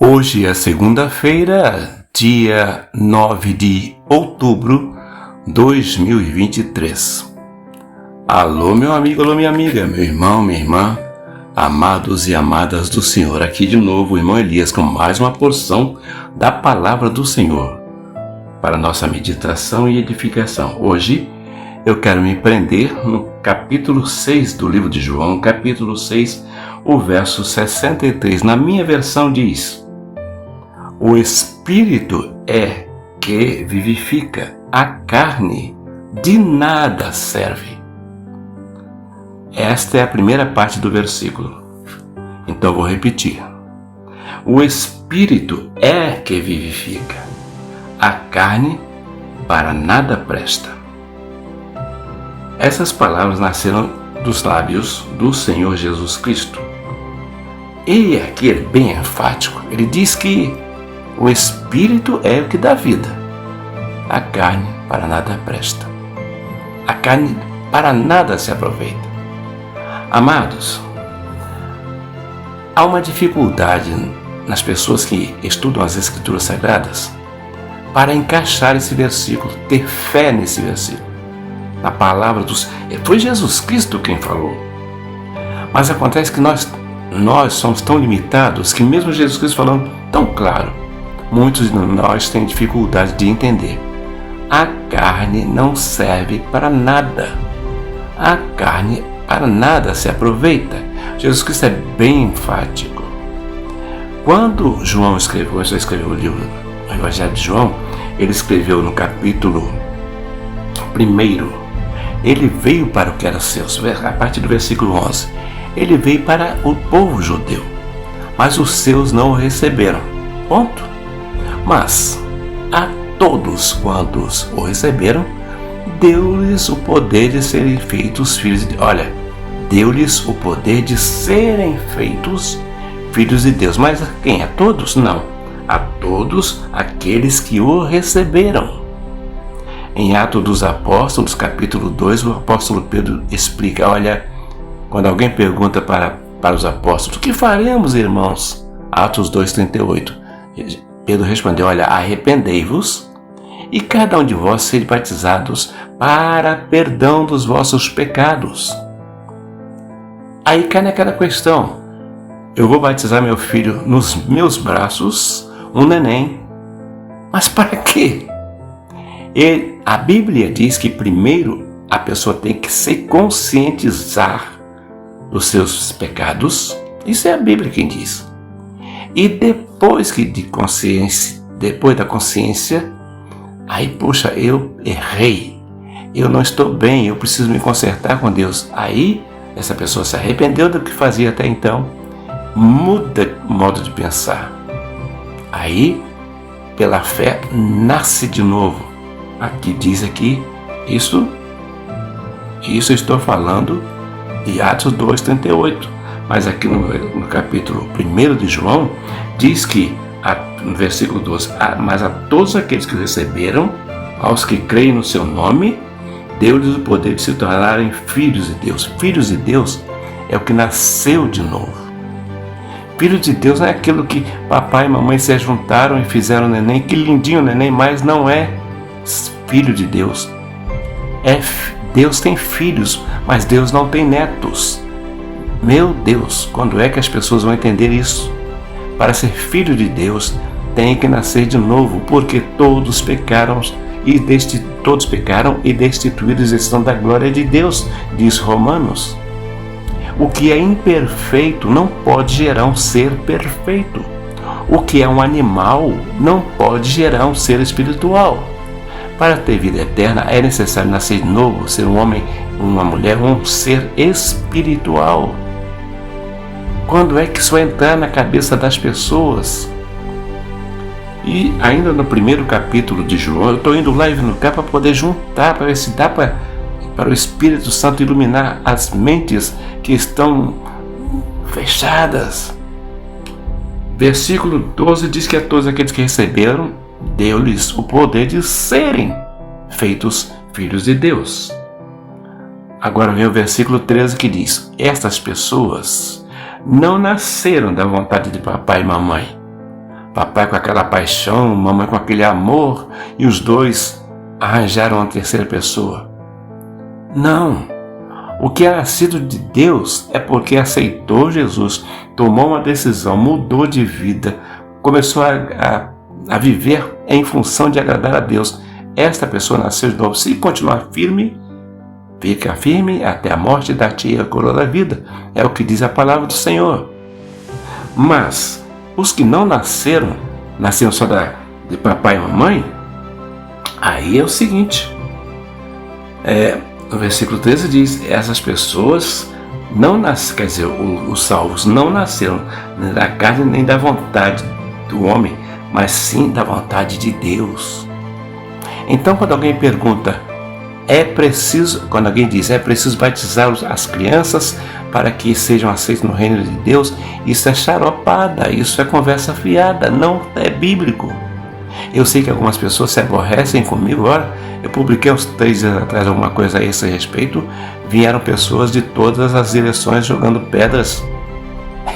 Hoje é segunda-feira, dia 9 de outubro de 2023. Alô, meu amigo, alô, minha amiga, meu irmão, minha irmã, amados e amadas do Senhor. Aqui de novo o irmão Elias com mais uma porção da palavra do Senhor para nossa meditação e edificação. Hoje eu quero me prender no capítulo 6 do livro de João, capítulo 6, o verso 63. Na minha versão diz: o Espírito é que vivifica, a carne de nada serve. Esta é a primeira parte do versículo. Então vou repetir. O Espírito é que vivifica, a carne para nada presta. Essas palavras nasceram dos lábios do Senhor Jesus Cristo. E aqui é bem enfático. Ele diz que o Espírito é o que dá vida. A carne para nada presta. A carne para nada se aproveita. Amados, há uma dificuldade nas pessoas que estudam as Escrituras Sagradas para encaixar esse versículo, ter fé nesse versículo. Na palavra dos... Foi Jesus Cristo quem falou. Mas acontece que nós somos tão limitados que mesmo Jesus Cristo falando tão claro, muitos de nós têm dificuldade de entender. A carne não serve para nada. A carne para nada se aproveita. Jesus Cristo é bem enfático. Quando João escreveu o livro, o Evangelho de João, ele escreveu no capítulo 1. Ele veio para o que era seus, a partir do versículo 11. Ele veio para o povo judeu, mas os seus não o receberam. Ponto. Mas a todos quantos o receberam, deu-lhes o poder de serem feitos filhos de Deus. Olha, deu-lhes o poder de serem feitos filhos de Deus. Mas a quem? A todos? Não. A todos aqueles que o receberam. Em Atos dos Apóstolos, capítulo 2, o apóstolo Pedro explica, olha, quando alguém pergunta para os apóstolos, o que faremos, irmãos? Atos 2,38. Pedro respondeu, olha, arrependei-vos e cada um de vós seja batizados para perdão dos vossos pecados. Aí cai naquela questão, eu vou batizar meu filho nos meus braços, um neném, mas para quê? E a Bíblia diz que primeiro a pessoa tem que se conscientizar dos seus pecados. Isso é a Bíblia quem diz. E depois da consciência, aí, poxa, eu errei, eu não estou bem, eu preciso me consertar com Deus. Aí, essa pessoa se arrependeu do que fazia até então, muda o modo de pensar. Aí, pela fé, nasce de novo. Aqui diz aqui, isso eu estou falando de Atos 2,38. Mas aqui no capítulo 1 de João, diz que, no versículo 12, mas a todos aqueles que o receberam, aos que creem no seu nome, deu-lhes o poder de se tornarem filhos de Deus. Filhos de Deus é o que nasceu de novo. Filho de Deus não é aquilo que papai e mamãe se juntaram e fizeram neném, que lindinho neném, mas não é filho de Deus. Deus tem filhos, mas Deus não tem netos. Meu Deus, quando é que as pessoas vão entender isso? Para ser filho de Deus, tem que nascer de novo, porque todos pecaram e destituídos estão da glória de Deus, diz Romanos. O que é imperfeito não pode gerar um ser perfeito. O que é um animal não pode gerar um ser espiritual. Para ter vida eterna é necessário nascer de novo, ser um homem, uma mulher, um ser espiritual. Quando é que isso vai entrar na cabeça das pessoas? E ainda no primeiro capítulo de João, eu estou indo lá e vindo cá para poder juntar, para ver se dá para o Espírito Santo iluminar as mentes que estão fechadas. Versículo 12 diz que a todos aqueles que receberam, deu-lhes o poder de serem feitos filhos de Deus. Agora vem o versículo 13 que diz: estas pessoas não nasceram da vontade de papai e mamãe, papai com aquela paixão, mamãe com aquele amor, e os dois arranjaram uma terceira pessoa. Não. O que é nascido de Deus é porque aceitou Jesus, tomou uma decisão, mudou de vida, começou a viver em função de agradar a Deus. Esta pessoa nasceu de novo. Se continuar firme, fica firme até a morte da tia, a coroa da vida. É o que diz a palavra do Senhor. Mas os que não nasceram só de papai e mamãe, aí é o seguinte. No versículo 13 diz, essas pessoas não nasceram, quer dizer, os salvos não nasceram nem da carne nem da vontade do homem, mas sim da vontade de Deus. Então, quando alguém pergunta, quando alguém diz, é preciso batizar as crianças para que sejam aceitos no reino de Deus, isso é xaropada, isso é conversa fiada, não é bíblico. Eu sei que algumas pessoas se aborrecem comigo. Olha, eu publiquei uns 3 dias atrás alguma coisa a esse respeito, vieram pessoas de todas as direções jogando pedras.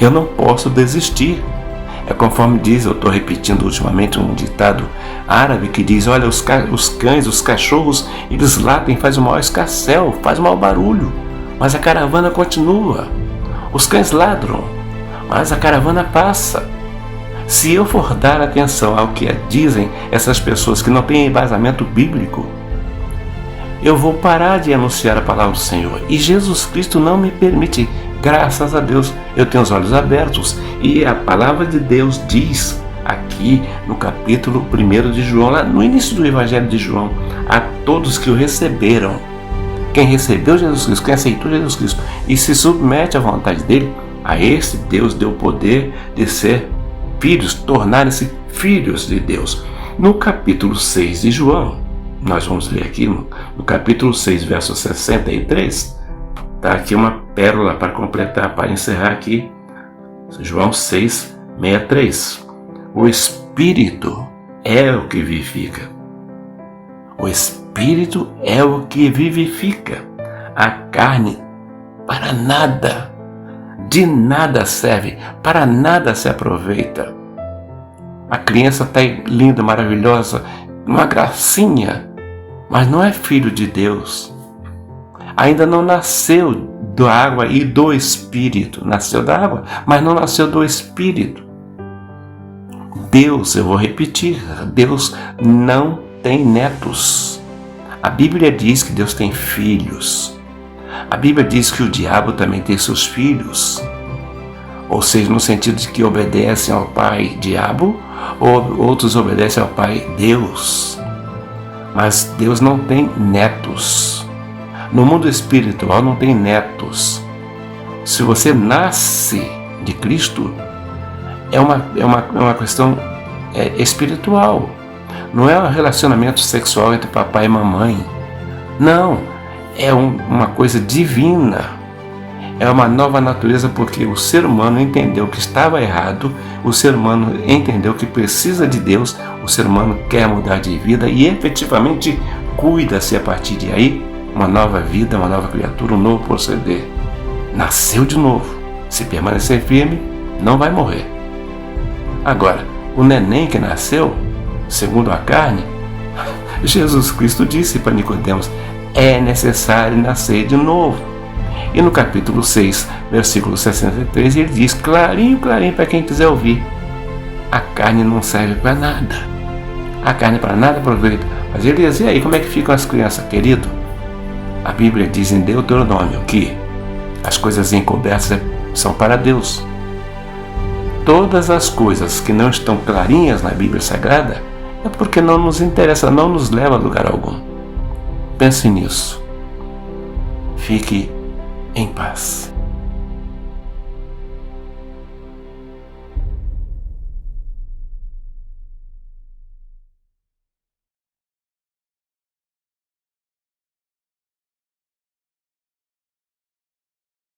Eu não posso desistir. É conforme diz, eu estou repetindo ultimamente um ditado árabe que diz, olha, os cães, os cachorros, eles latem, fazem o maior escarcéu, fazem o maior barulho, mas a caravana continua. Os cães ladram, mas a caravana passa. Se eu for dar atenção ao que dizem essas pessoas que não têm embasamento bíblico, eu vou parar de anunciar a palavra do Senhor. E Jesus Cristo não me permite. Graças a Deus, eu tenho os olhos abertos. E a palavra de Deus diz aqui no capítulo 1 de João, lá no início do Evangelho de João, a todos que o receberam. Quem recebeu Jesus Cristo, quem aceitou Jesus Cristo e se submete à vontade dele, a esse Deus deu o poder de ser filhos, tornarem-se filhos de Deus. No capítulo 6 de João, nós vamos ler aqui no capítulo 6, verso 63, está aqui uma pérola para completar, para encerrar aqui, João 6, 63. O Espírito é o que vivifica. O Espírito é o que vivifica. A carne para nada, de nada serve, para nada se aproveita. A criança está linda, maravilhosa, uma gracinha, mas não é filho de Deus. Ainda não nasceu da água e do Espírito. Nasceu da água, mas não nasceu do Espírito. Deus, eu vou repetir, Deus não tem netos. A Bíblia diz que Deus tem filhos. A Bíblia diz que o diabo também tem seus filhos. Ou seja, no sentido de que obedecem ao pai diabo, ou outros obedecem ao pai Deus. Mas Deus não tem netos. No mundo espiritual não tem netos. Se você nasce de Cristo, é uma questão espiritual. Não é um relacionamento sexual entre papai e mamãe. Não, é uma coisa divina. É uma nova natureza, porque o ser humano entendeu que estava errado, o ser humano entendeu que precisa de Deus, o ser humano quer mudar de vida e efetivamente cuida-se a partir de aí, uma nova vida, uma nova criatura, um novo proceder. Nasceu de novo. Se permanecer firme, não vai morrer. Agora, o neném que nasceu, segundo a carne, Jesus Cristo disse para Nicodemos, é necessário nascer de novo. E no capítulo 6, versículo 63, ele diz, clarinho, clarinho para quem quiser ouvir, a carne não serve para nada. A carne para nada aproveita. Mas ele diz, e aí, como é que ficam as crianças, querido? A Bíblia diz em Deuteronômio que as coisas encobertas são para Deus. Todas as coisas que não estão clarinhas na Bíblia Sagrada é porque não nos interessa, não nos leva a lugar algum. Pense nisso. Fique em paz.